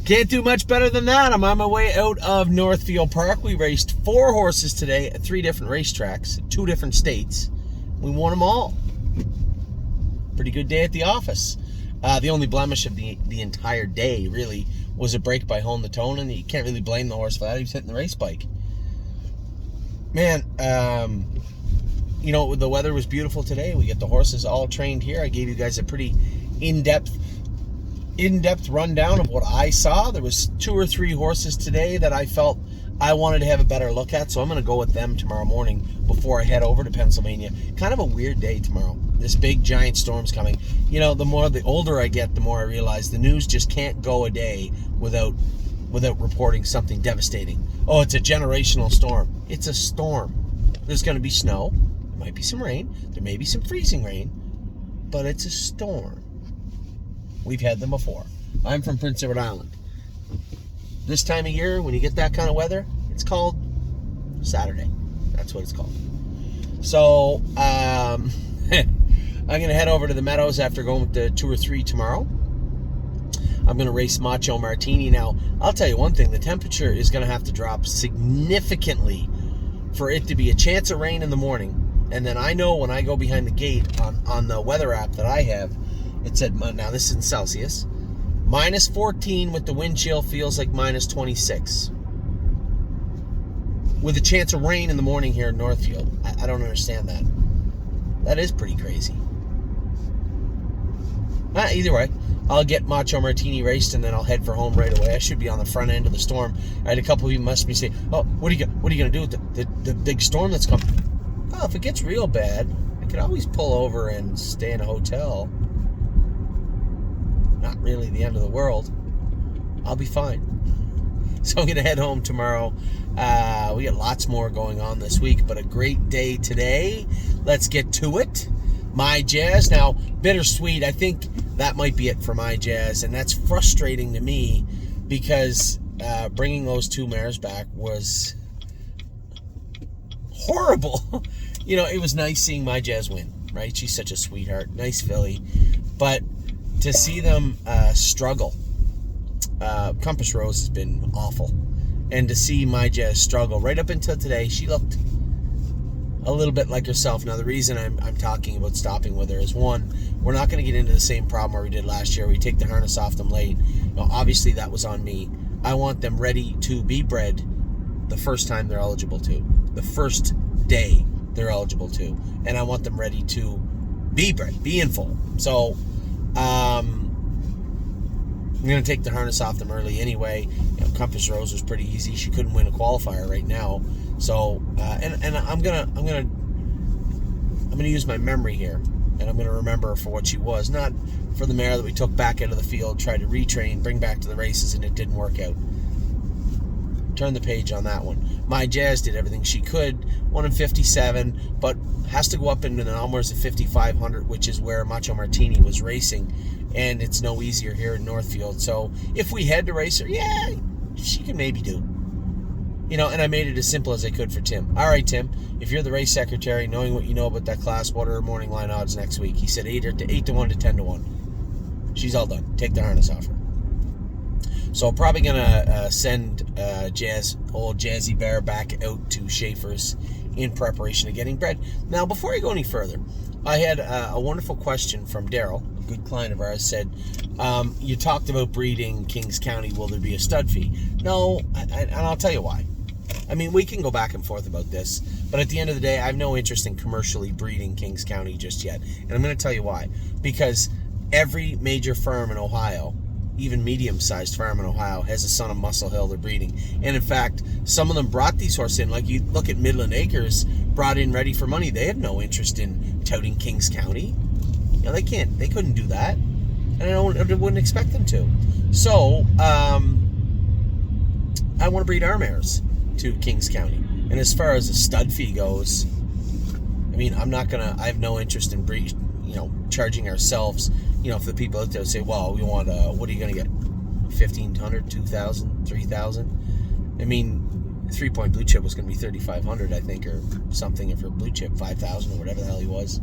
Can't do much better than that. I'm on my way out of Northfield Park. We raced 4 horses today at 3 different racetracks, 2 different states. We won them all. Pretty good day at the office. The only blemish of the entire day, really, was a break by Hone the Tone, and you can't really blame the horse for that. He was hitting the race bike. Man, the weather was beautiful today. We get the horses all trained here. I gave you guys a pretty in-depth rundown of what I saw. There was 2 or 3 horses today that I felt I wanted to have a better look at, so I'm going to go with them tomorrow morning before I head over to Pennsylvania. Kind of a weird day tomorrow. This big giant storm's coming. The older I get, the more I realize the news just can't go a day without reporting something devastating. Oh, it's a generational storm. It's a storm. There's going to be snow. There might be some rain. There may be some freezing rain. But it's a storm. We've had them before. I'm from Prince Edward Island. This time of year, when you get that kind of weather, it's called Saturday. That's what it's called. So, I'm going to head over to the Meadows after going with the 2 or 3 tomorrow. I'm going to race Macho Martini. Now, I'll tell you one thing. The temperature is going to have to drop significantly for it to be a chance of rain in the morning. And then I know when I go behind the gate on the weather app that I have, it said, now this is in Celsius, minus 14 with the wind chill feels like minus 26. With a chance of rain in the morning here in Northfield. I don't understand that. That is pretty crazy. Either way, I'll get Macho Martini raced and then I'll head for home right away. I should be on the front end of the storm. I had a couple of you must be saying, "Oh, what are you going to do with the big storm that's coming?" Well, if it gets real bad, I can always pull over and stay in a hotel. Not really the end of the world. I'll be fine. So I'm going to head home tomorrow. We got lots more going on this week, but a great day today. Let's get to it. My Jazz. Now, bittersweet. I think that might be it for My Jazz, and that's frustrating to me because bringing those 2 mares back was horrible. It was nice seeing My Jazz win, right? She's such a sweetheart. Nice filly. But to see them struggle, Compass Rose has been awful. And to see My Jazz struggle right up until today, she looked a little bit like herself. Now, the reason I'm talking about stopping with her is, one, we're not going to get into the same problem where we did last year. We take the harness off them late. Obviously, that was on me. I want them ready to be bred the first time they're eligible to. The first day they're eligible to. And I want them ready to be bred, be in full. So, I'm going to take the harness off them early anyway. Compass Rose was pretty easy. She couldn't win a qualifier right now. So, and I'm gonna use my memory here, and I'm gonna remember her for what she was, not for the mare that we took back out of the field, tried to retrain, bring back to the races, and it didn't work out. Turn the page on that one. My Jazz did everything she could, won in 57, but has to go up into the numbers of 5,500, which is where Macho Martini was racing, and it's no easier here in Northfield. So if we had to race her, yeah, she can maybe do. And I made it as simple as I could for Tim. All right, Tim, if you're the race secretary, knowing what you know about that class, what are her morning line odds next week? He said 8 to 1 to 10 to 1. She's all done. Take the harness off her. So probably going to send old Jazzy Bear back out to Schaefer's in preparation of getting bred. Now, before I go any further, I had a wonderful question from Daryl, a good client of ours, said, you talked about breeding Kings County. Will there be a stud fee? No, and I'll tell you why. I mean, we can go back and forth about this, but at the end of the day, I have no interest in commercially breeding Kings County just yet. And I'm going to tell you why. Because every major farm in Ohio, even medium-sized farm in Ohio, has a son of Muscle Hill they're breeding. And in fact, some of them brought these horses in. Like you look at Midland Acres, brought in Ready for Money. They have no interest in touting Kings County. They couldn't do that. And I wouldn't expect them to. So, I want to breed our mares to Kings County. And as far as the stud fee goes, I mean, I have no interest in charging ourselves, for the people out there say, well, we want, what are you going to get? 1,500, 2,000, 3,000? I mean, 3-point blue chip was going to be 3,500, I think, or something. If you're blue chip, 5,000 or whatever the hell he was.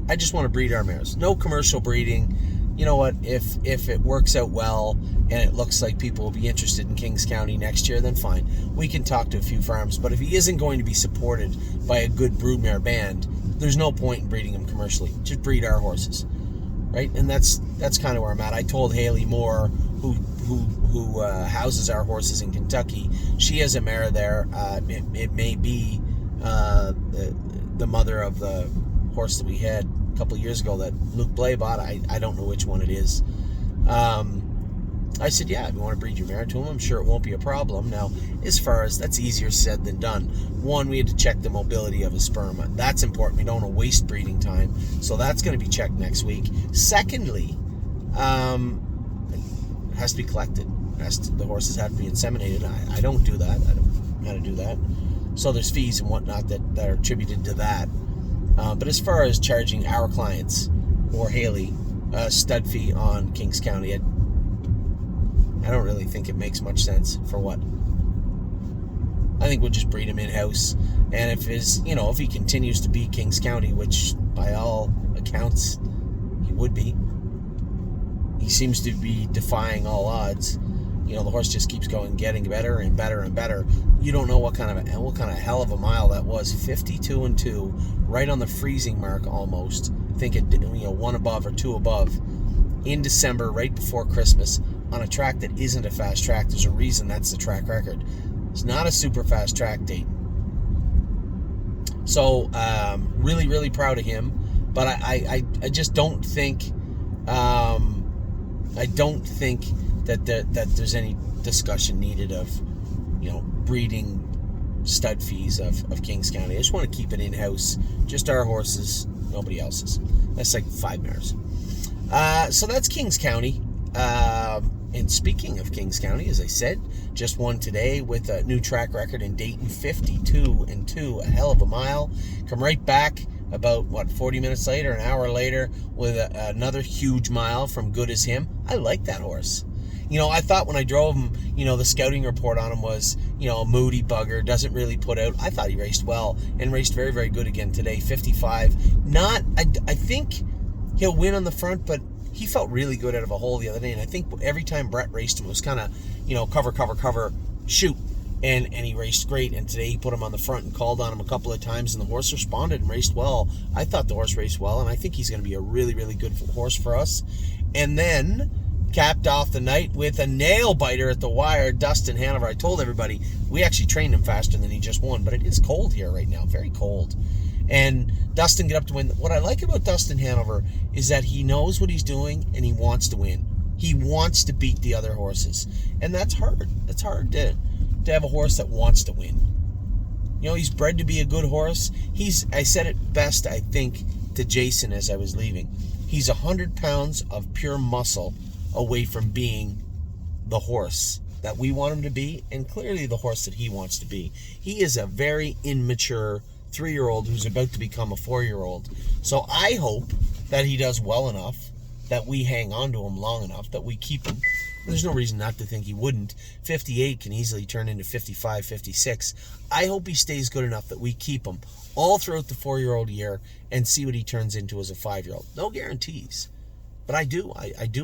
I just want to breed our mares. No commercial breeding. you know what, if it works out well and it looks like people will be interested in Kings County next year, then fine. We can talk to a few farms. But if he isn't going to be supported by a good broodmare band, there's no point in breeding him commercially. Just breed our horses, right? And that's kind of where I'm at. I told Haley Moore, who houses our horses in Kentucky, she has a mare there. It may be the mother of the horse that we had a couple of years ago that Luke Blay bought. I don't know which one it is. I said, yeah, if you want to breed your mare to him, I'm sure it won't be a problem. Now, as far as that's easier said than done. One, we had to check the mobility of his sperm. That's important. We don't want to waste breeding time. So that's going to be checked next week. Secondly, it has to be collected. The horses have to be inseminated. I don't do that. I don't know how to do that. So there's fees and whatnot that are attributed to that. But as far as charging our clients or Haley a stud fee on Kings County, I don't really think it makes much sense. For what? I think we'll just breed him in-house. And if he continues to be Kings County, which by all accounts he would be, he seems to be defying all odds. The horse just keeps getting better and better and better. You don't know what kind of hell of a mile that was. 52-2, right on the freezing mark almost. I think one above or two above in December, right before Christmas, on a track that isn't a fast track. There's a reason that's the track record. It's not a super fast track date. So really, really proud of him. But I just don't think that there's any discussion needed of breeding stud fees of Kings County. I just want to keep it in-house, just our horses, nobody else's. That's like 5 mares. So that's Kings County. And speaking of Kings County, as I said, just won today with a new track record in Dayton, 52-2, a hell of a mile. Come right back about 40 minutes later, an hour later, with another huge mile from Good As Him. I like that horse. I thought when I drove him, the scouting report on him was, a moody bugger, doesn't really put out. I thought he raced well and raced very, very good again today, 55. I think he'll win on the front, but he felt really good out of a hole the other day. And I think every time Brett raced him, it was kind of, cover, shoot. And he raced great. And today he put him on the front and called on him a couple of times, and the horse responded and raced well. I thought the horse raced well, and I think he's going to be a really, really good horse for us. And then capped off the night with a nail biter at the wire, Dustin Hanover. I told everybody we actually trained him faster than he just won, but it is cold here right now, very cold. And Dustin got up to win. What I like about Dustin Hanover is that he knows what he's doing and he wants to win. He wants to beat the other horses, and that's hard. That's hard to have a horse that wants to win. He's bred to be a good horse. I said it best, I think, to Jason as I was leaving. He's 100 pounds of pure muscle away from being the horse that we want him to be, and clearly the horse that he wants to be. He is a very immature 3-year-old who's about to become a 4-year-old. So I hope that he does well enough, that we hang on to him long enough, that we keep him. There's no reason not to think he wouldn't. 58 can easily turn into 55, 56. I hope he stays good enough that we keep him all throughout the 4-year-old year and see what he turns into as a 5-year-old. No guarantees. But I do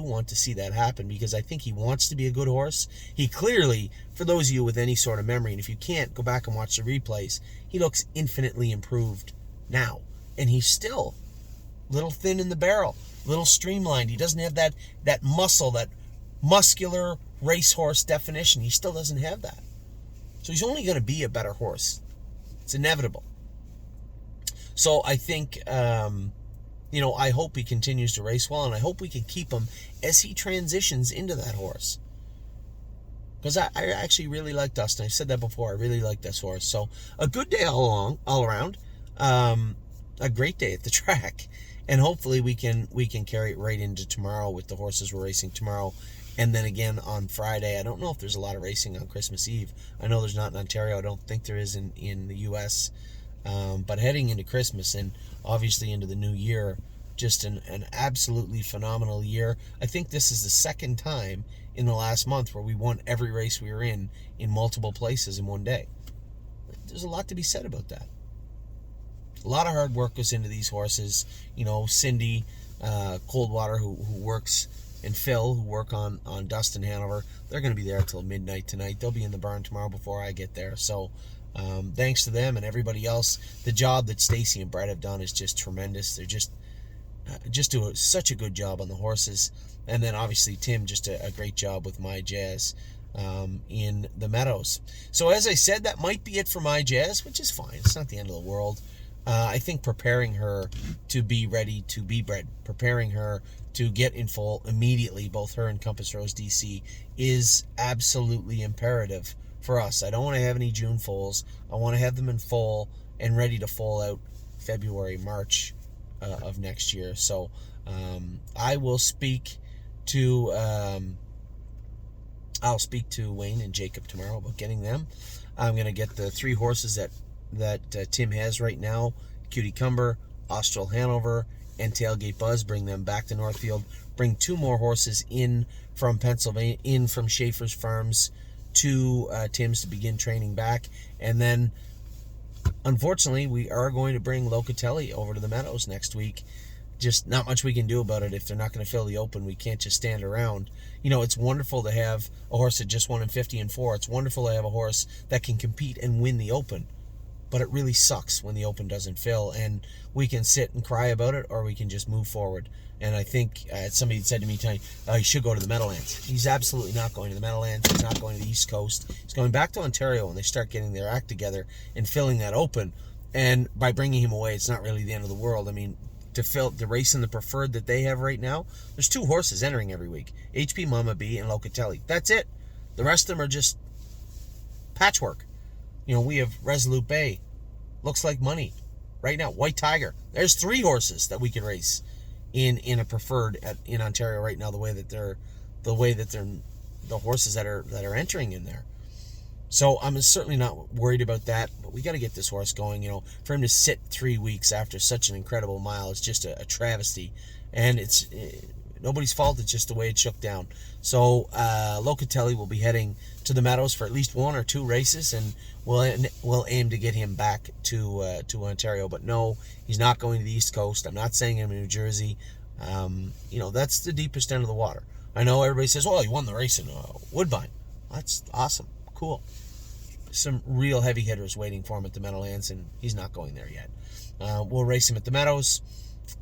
want to see that happen, because I think he wants to be a good horse. He clearly, for those of you with any sort of memory, and if you can't, go back and watch the replays, he looks infinitely improved now. And he's still a little thin in the barrel, a little streamlined. He doesn't have that muscle, that muscular racehorse definition. He still doesn't have that. So he's only going to be a better horse. It's inevitable. So I think... I hope he continues to race well, and I hope we can keep him as he transitions into that horse. Because I actually really like Dustin. I've said that before. I really like this horse. So a good day all around. A great day at the track. And hopefully we can carry it right into tomorrow with the horses we're racing tomorrow. And then again on Friday. I don't know if there's a lot of racing on Christmas Eve. I know there's not in Ontario. I don't think there is in the U.S., but heading into Christmas and obviously into the new year, just an absolutely phenomenal year. I think this is the second time in the last month where we won every race we were in multiple places in one day. There's a lot to be said about that. A lot of hard work goes into these horses. Cindy, Coldwater, who works, and Phil, who work on Dustin Hanover. They're going to be there till midnight tonight. They'll be in the barn tomorrow before I get there. So thanks to them and everybody else. The job that Stacy and Brett have done is just tremendous. They're just do such a good job on the horses. And then obviously Tim, just a great job with My Jazz in the Meadows. So as I said, that might be it for My Jazz, which is fine. It's not the end of the world. I think preparing her to be ready to be bred, preparing her to get in foal immediately, both her and Compass Rose DC, is absolutely imperative for us. I don't want to have any June foals. I want to have them in foal and ready to foal out February, March of next year. So I will speak to I'll speak to Wayne and Jacob tomorrow about getting them. I'm going to get the 3 horses that Tim has right now: Cutie Cumber, Austral Hanover, and Tailgate Buzz. Bring them back to Northfield. Bring 2 more horses in from Pennsylvania, in from Schaefer's Farms to Tim's to begin training back. And then, unfortunately, we are going to bring Locatelli over to the Meadows next week. Just not much we can do about it. If they're not going to fill the Open, we can't just stand around. You know, it's wonderful to have a horse that just won in 50 and 4. It's wonderful to have a horse that can compete and win the Open. But it really sucks when the Open doesn't fill, and we can sit and cry about it, or we can just move forward. And I think somebody said to me tonight, he should go to the Meadowlands. He's absolutely not going to the Meadowlands. He's not going to the East Coast. He's going back to Ontario when they start getting their act together and filling that Open. And by bringing him away, it's not really the end of the world. I mean, to fill the race in the preferred that they have right now, there's 2 horses entering every week: HP Mama B and Locatelli. That's it. The rest of them are just patchwork. You know, we have Resolute Bay, Looks Like Money. Right now, White Tiger. There's 3 horses that we can race in a preferred in Ontario right now. The way that they're the horses that are entering in there. So I'm certainly not worried about that. But we got to get this horse going. You know, for him to sit 3 weeks after such an incredible mile is just a travesty, and it's nobody's fault. It's just the way it shook down. So Locatelli will be heading to the Meadows for at least 1 or 2 races, and we'll aim to get him back to Ontario. But no, he's not going to the East Coast. I'm not saying him in New Jersey. You know, that's the deepest end of the water. I know everybody says, well, he won the race in Woodbine. That's awesome. Cool. Some real heavy hitters waiting for him at the Meadowlands, and he's not going there yet. We'll race him at the Meadows.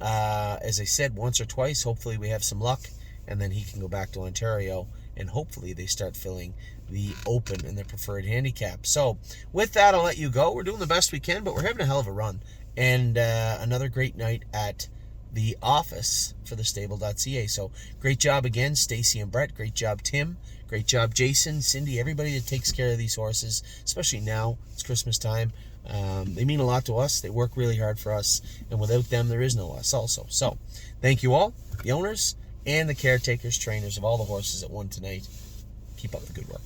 As I said, once or twice. Hopefully we have some luck, and then he can go back to Ontario, and hopefully they start filling the Open in their preferred handicap. So with that, I'll let you go. We're doing the best we can, but we're having a hell of a run. And another great night at the office for the stable.ca. So great job again, Stacy and Brett. Great job, Tim. Great job, Jason, Cindy, everybody that takes care of these horses, especially now. It's Christmas time. They mean a lot to us. They work really hard for us, and without them, there is no us also. So thank you all, the owners and the caretakers, trainers of all the horses that won tonight. Keep up the good work.